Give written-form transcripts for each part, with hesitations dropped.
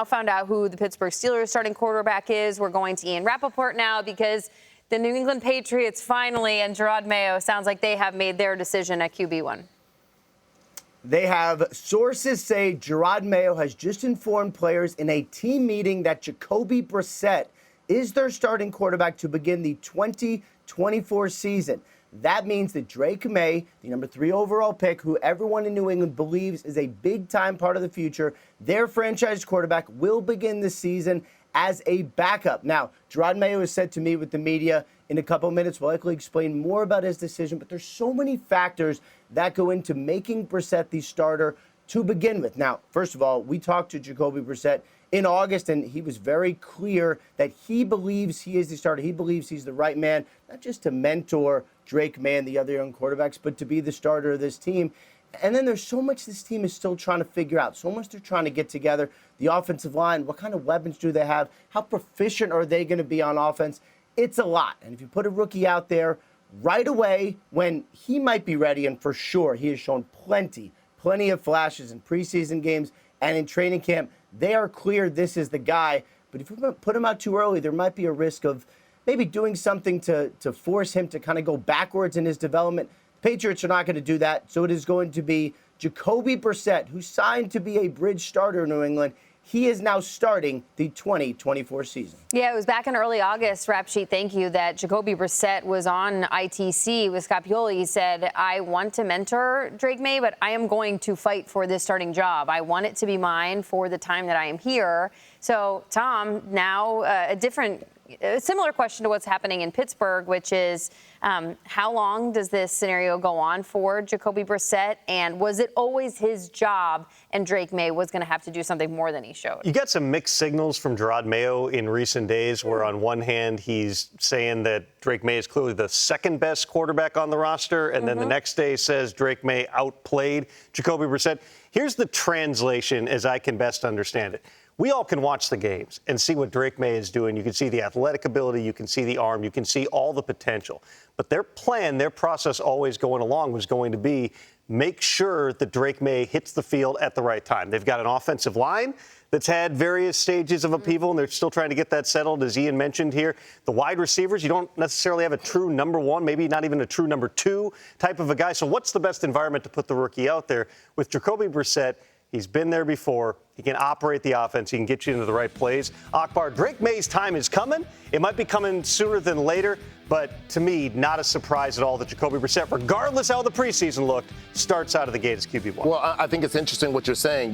now found out who the Pittsburgh Steelers starting quarterback is. We're going to Ian Rappaport now because the New England Patriots finally, and Gerard Mayo, sounds like they have made their decision at QB1. They have sources say Gerard Mayo has just informed players in a team meeting that Jacoby Brissett is their starting quarterback to begin the 2024 season. That means that Drake May, the number 3 overall pick, who everyone in New England believes is a big-time part of the future, their franchise quarterback will begin the season as a backup. Now, Gerard Mayo has said to me with the media in a couple of minutes, will likely explain more about his decision, but there's so many factors that go into making Brissett the starter to begin with. Now, first of all, we talked to Jacoby Brissett in August, and he was very clear that he believes he is the starter. He believes he's the right man, not just to mentor Drake May and the other young quarterbacks, but to be the starter of this team. And then there's so much this team is still trying to figure out, so much they're trying to get together. The offensive line, what kind of weapons do they have? How proficient are they going to be on offense? It's a lot. And if you put a rookie out there right away when he might be ready, and for sure he has shown plenty of flashes in preseason games and in training camp, they are clear this is the guy. But if you put him out too early, there might be a risk of maybe doing something to force him to kind of go backwards in his development. Patriots are not going to do that, so it is going to be Jacoby Brissett, who signed to be a bridge starter in New England. He is now starting the 2024 season. Yeah, it was back in early August, Rap Sheet, thank you, that Jacoby Brissett was on ITC with Scott Pioli. He said, I want to mentor Drake May, but I am going to fight for this starting job. I want it to be mine for the time that I am here. So, Tom, now a similar question to what's happening in Pittsburgh, which is how long does this scenario go on for Jacoby Brissett? And was it always his job and Drake May was going to have to do something more than he showed? You got some mixed signals from Gerard Mayo in recent days where on one hand he's saying that Drake May is clearly the second best quarterback on the roster, and then the next day says Drake May outplayed Jacoby Brissett. Here's the translation as I can best understand it. We all can watch the games and see what Drake May is doing. You can see the athletic ability, you can see the arm, you can see all the potential. But their plan, their process always going along was going to be make sure that Drake May hits the field at the right time. They've got an offensive line that's had various stages of upheaval, and they're still trying to get that settled, as Ian mentioned here. The wide receivers, you don't necessarily have a true number 1, maybe not even a true number 2 type of a guy. So what's the best environment to put the rookie out there? With Jacoby Brissett, he's been there before. He can operate the offense. He can get you into the right plays. Akbar, Drake May's time is coming. It might be coming sooner than later, but to me, not a surprise at all that Jacoby Brissett, regardless how the preseason looked, starts out of the gate as QB1. Well, I think it's interesting what you're saying,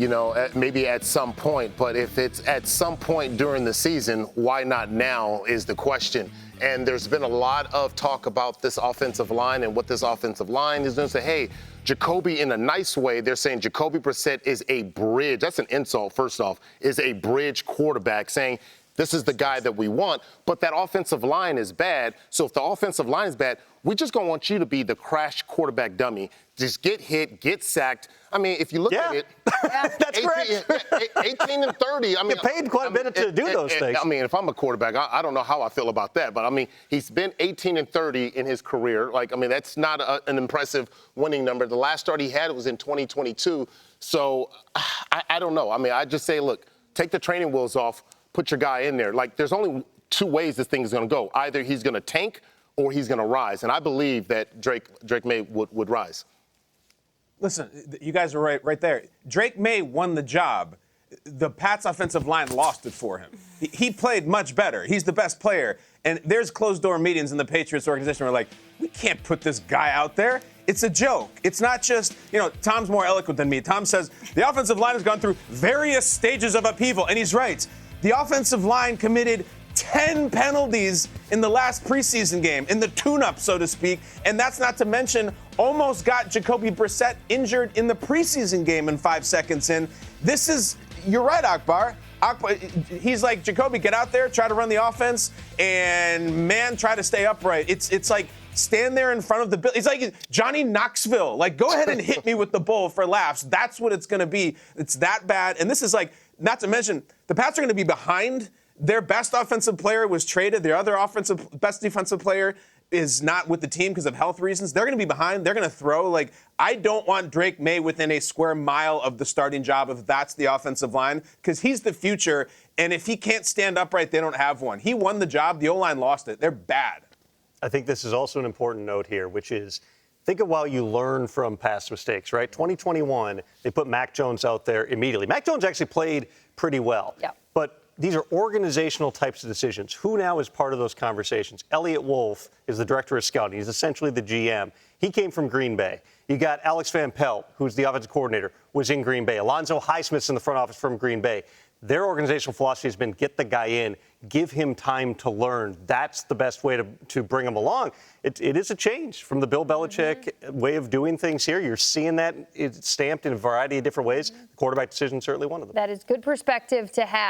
maybe at some point, but if it's at some point during the season, why not now is the question. And there's been a lot of talk about this offensive line and what this offensive line is going to say. Hey, Jacoby, in a nice way, they're saying Jacoby Brissett is a bridge. That's an insult, first off, is a bridge quarterback, saying this is the guy that we want. But that offensive line is bad. So if the offensive line is bad, we're just going to want you to be the crash quarterback dummy. Just get hit, get sacked. I mean, if you look at it, that's 18 and 30. I mean, you paid quite a bit to do those things. I mean, if I'm a quarterback, I don't know how I feel about that. But, I mean, he's been 18 and 30 in his career. That's not an impressive winning number. The last start he had was in 2022. So, I don't know. I mean, I just say, look, take the training wheels off, put your guy in there. There's only 2 ways this thing is going to go. Either he's going to tank or he's going to rise. And I believe that Drake May would rise. Listen, you guys are right there. Drake May won the job. The Pats offensive line lost it for him. He played much better. He's the best player. And there's closed-door meetings in the Patriots organization where like, we can't put this guy out there. It's a joke. It's not just, Tom's more eloquent than me. Tom says the offensive line has gone through various stages of upheaval, and he's right. The offensive line committed 10 penalties in the last preseason game, in the tune-up, so to speak, and that's not to mention almost got Jacoby Brissett injured in the preseason game and 5 seconds in. You're right, Akbar. He's like, Jacoby, get out there, try to run the offense, and try to stay upright. It's like, stand there in front of the – it's like Johnny Knoxville. Go ahead and hit me with the ball for laughs. That's what it's going to be. It's that bad. And this is not to mention, the Pats are going to be behind. Their best offensive player was traded. Their other best defensive player is not with the team because of health reasons, they're going to be behind. They're going to throw. Like, I don't want Drake May within a square mile of the starting job if that's the offensive line, because he's the future. And if he can't stand upright, they don't have one. He won the job. The O-line lost it. They're bad. I think this is also an important note here, which is think of how you learn from past mistakes, right? 2021, they put Mac Jones out there immediately. Mac Jones actually played pretty well. Yeah. But these are organizational types of decisions. Who now is part of those conversations? Elliot Wolf is the director of scouting. He's essentially the GM. He came from Green Bay. You got Alex Van Pelt, who's the offensive coordinator, was in Green Bay. Alonzo Highsmith's in the front office from Green Bay. Their organizational philosophy has been get the guy in, give him time to learn. That's the best way to bring him along. It is a change from the Bill Belichick way of doing things here. You're seeing that it's stamped in a variety of different ways. The quarterback decision is certainly one of them. That is good perspective to have.